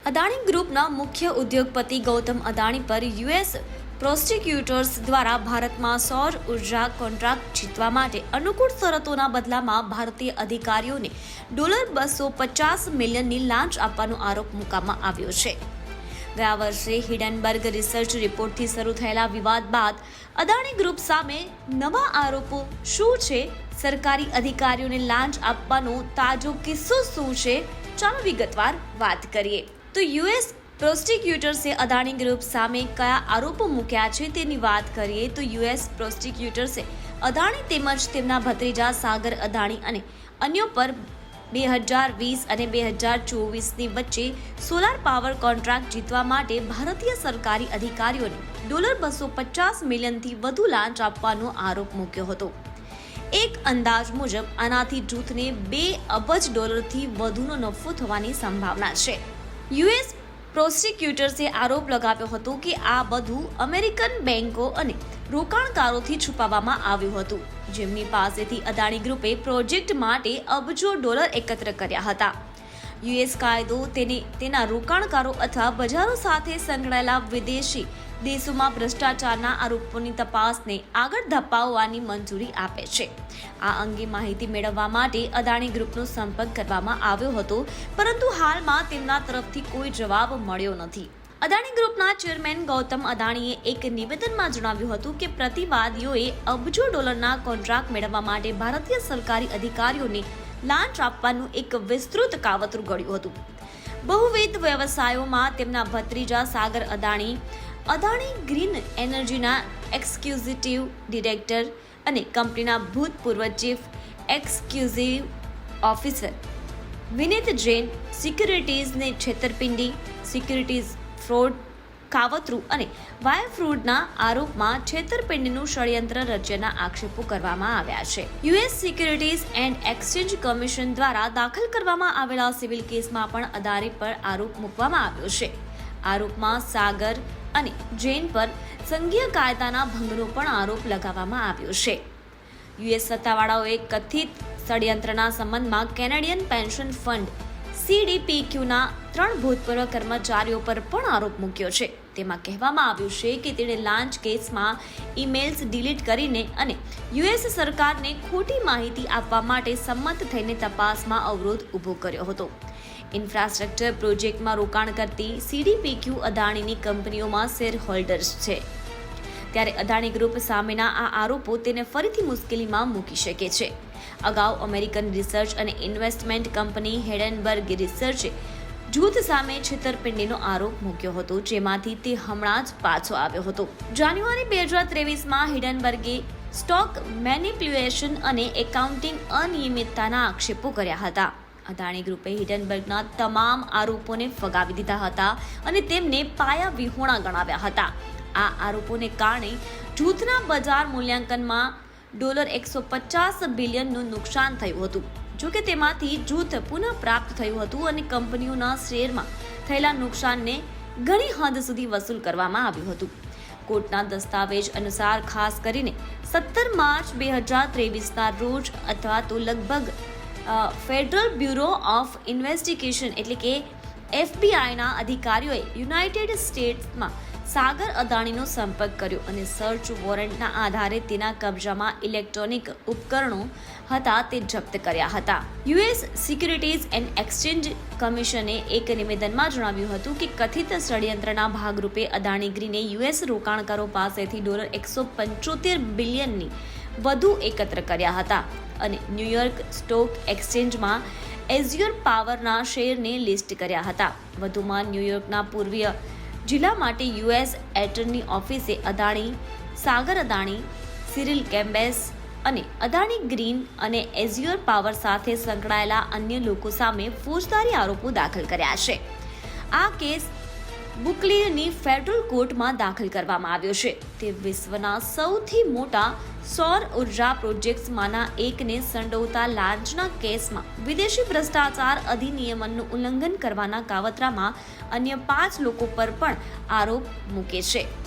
અદાણી ગ્રુપના મુખ્ય ઉદ્યોગપતિ ગૌતમ અદાણી પર યુએસ પ્રોસિક્યુટર્સ દ્વારા ભારતમાં સૌર ઉર્જા કોન્ટ્રાક્ટ જીતવા માટે અનુકૂળ શરતોના બદલામાં ભારતીય અધિકારીઓને $250 મિલિયનની લાંચ આપવાનો આરોપ મૂકવામાં આવ્યો છે. ગયા વર્ષે હિડનબર્ગ રિસર્ચ રિપોર્ટથી શરૂ થયેલા વિવાદ બાદ અદાણી ગ્રુપ સામે નવા આરોપો શું છે, સરકારી અધિકારીઓને લાંચ આપવાનો તાજો કિસ્સો શું છે, ચાલો વિગતવાર વાત કરીએ. તો યુએસ પ્રોસિક્યુટર્સે અદાણી ગ્રુપ સામે કયા આરોપો મૂક્યા છે તેની વાત કરીએ તો યુએસ પ્રોસિક્યુટર્સે અદાણી તેમજ તેમના ભત્રીજા સાગર અદાણી અને અન્યો પર 2020 અને 2024ની વચ્ચે સોલાર પાવર કોન્ટ્રાક્ટ જીતવા માટે ભારતીય સરકારી અધિકારીઓને $250 મિલિયનથી વધુ લાંચ આપવાનો આરોપ મૂક્યો હતો. એક અંદાજ મુજબ આનાથી જૂથને $2 અબજથી વધુનો નફો થવાની સંભાવના છે. યુએસ પ્રોસિક્યુટર્સે આરોપ લગાવ્યો હતો કે આ બધું અમેરિકન બેન્કો અને રોકાણકારોથી છુપાવવામાં આવ્યું હતું, જેમની પાસેથી અદાણી ગ્રુપે પ્રોજેક્ટ માટે અબજો ડોલર એકત્ર કર્યા હતા. યુએસ કાયદો તેના રોકાણકારો અથવા બજારો સાથે સંકળાયેલા વિદેશી દેશોમાં ભ્રષ્ટાચારના આરોપોની તપાસને આગળ ધપાવવાની મંજૂરી આપે છે. આ અંગે માહિતી મેળવવા માટે અદાણી ગ્રુપનો સંપર્ક કરવામાં આવ્યો હતો, પરંતુ હાલમાં તેમના તરફથી કોઈ જવાબ મળ્યો નથી. અદાણી ગ્રુપના ચેરમેન ગૌતમ અદાણીએ એક નિવેદનમાં જણાવ્યું હતું કે પ્રતિવાદીઓએ અબજો ડોલરના કોન્ટ્રાક્ટ મેળવવા માટે ભારતીય સરકારી અધિકારીઓને લાંચ આપવાનું એક વિસ્તૃત કાવતરું ઘડ્યું હતું. બહુવિધ વ્યવસાયોમાં તેમના ભત્રીજા સાગર અદાણી ગ્રીન એનર્જીના એક્ઝિક્યુટિવ ડિરેક્ટર અને કંપનીના ભૂતપૂર્વ ચીફ એક્ઝિક્યુટિવ ઓફિસર વિનીત જૈન સિક્યુરિટીઝને છેતરપિંડી, સિક્યુરિટીઝ ફ્રોડ, કાવતરું અને વાયર ફ્રોડના આરોપમાં છેતરપિંડીનું ષડયંત્ર રચ્યાના આક્ષેપો કરવામાં આવ્યા છે. US securities and exchange commission દ્વારા દાખલ કરવામાં આવેલા સિવિલ કેસમાં પણ અદાણી પર આરોપ મૂકવામાં આવ્યો છે. આરોપમાં સાગર અને જૈન પર સંઘીય કાયદાના ભંગનો પણ આરોપ લગાવવામાં આવ્યો છે. યુએસ સત્તાવાળાઓએ કથિત ષડયંત્રના સંબંધમાં કેનેડિયન પેન્શન ફંડ CDPQના 3 ભૂતપૂર્વ કર્મચારીઓ પર પણ આરોપ મૂક્યો છે. તેમાં કહેવામાં આવ્યું છે કે તેણે લાંચ કેસમાં ઈમેલ્સ ડિલીટ કરીને અને યુએસ સરકારને ખોટી માહિતી આપવા માટે સંમત થઈને તપાસમાં અવરોધ ઊભો કર્યો હતો. ઇન્ફ્રાસ્ટ્રક્ચર પ્રોજેક્ટમાં રોકાણ કરતી CDPQ અદાણીની કંપનીઓમાં શેર હોલ્ડર્સ છે, ત્યારે અદાણી ગ્રુપ સામેના આ આરોપો તેને ફરીથી મુશ્કેલીમાં મૂકી શકે છે. અગાઉ અમેરિકન રિસર્ચ અને ઇન્વેસ્ટમેન્ટ કંપની હિડનબર્ગ રિસર્ચે જૂથ સામે છેતરપિંડીનો આરોપ મૂક્યો હતો, જેમાંથી તે હમણાં જ પાછો આવ્યો હતો. જાન્યુઆરી 2023માં હિડનબર્ગે સ્ટોક મેનિપ્યુલેશન અને એકાઉન્ટિંગ અનિયમિતતાના આક્ષેપો કર્યા હતા. અદાણી ગ્રુપે હિડનબર્ગના તમામ આરોપોને ફગાવી દીધા હતા અને તેમને પાયાવિહોણા ગણાવ્યા હતા. આ આરોપોને કારણે જૂથના બજાર મૂલ્યાંકનમાં $150 બિલિયનનું નુકસાન થયું હતું. જોકે તેમાંથી જૂથ પુનઃપ્રાપ્ત થયું હતું અને કંપનીઓના શેરમાં થયેલા નુકસાનને ઘણી હદ સુધી વસૂલ કરવામાં આવ્યું હતું. કોર્ટના દસ્તાવેજ અનુસાર ખાસ કરીને 17 માર્ચ 2023ના રોજ અથવા તો લગભગ ફેડરલ બ્યુરો ઓફ ઇન્વેસ્ટિગેશન એટલે કે FBIના અધિકારીઓએ યુનાઇટેડ સ્ટેટ્સમાં સાગર અદાણીનો સંપર્ક કર્યો અને સર્ચ વોરંટના આધારે તેના કબજામાં ઇલેક્ટ્રોનિક ઉપકરણો હતા તે જપ્ત કર્યા હતા. યુએસ સિક્યુરિટીઝ એન્ડ એક્સચેન્જ કમિશને એક નિવેદનમાં જણાવ્યું હતું કે કથિત ષડયંત્રના ભાગરૂપે અદાણી ગ્રીને યુએસ રોકાણકારો પાસેથી $175 બિલિયનની વધુ એકત્ર કર્યા હતા અને ન્યૂયોર્ક સ્ટોક એક્સચેન્જમાં એઝ્યોર પાવરના શેરને લિસ્ટ કર્યા હતા. વધુમાં ન્યૂયોર્કના પૂર્વીય જિલ્લા માટે યુએસ એટર્ની ઓફિસે સાગર અદાણી, સિરિલ કેમ્બેસ અને અદાણી ગ્રીન અને એઝ્યોર પાવર સાથે સંકળાયેલા અન્ય લોકો સામે ફોજદારી આરોપો દાખલ કર્યા છે. આ કેસ બુકલીની ફેડરલ કોર્ટમાં દાખલ કરવામાં આવ્યો છે. તે વિશ્વના સૌથી મોટા સૌર ઉર્જા પ્રોજેક્ટ્સમાંના એકને સંડોવતા લાંચના કેસમાં વિદેશી ભ્રષ્ટાચાર અધિનિયમનું ઉલ્લંઘન કરવાના કાવતરામાં અન્ય 5 લોકો પર પણ આરોપ મૂકે છે.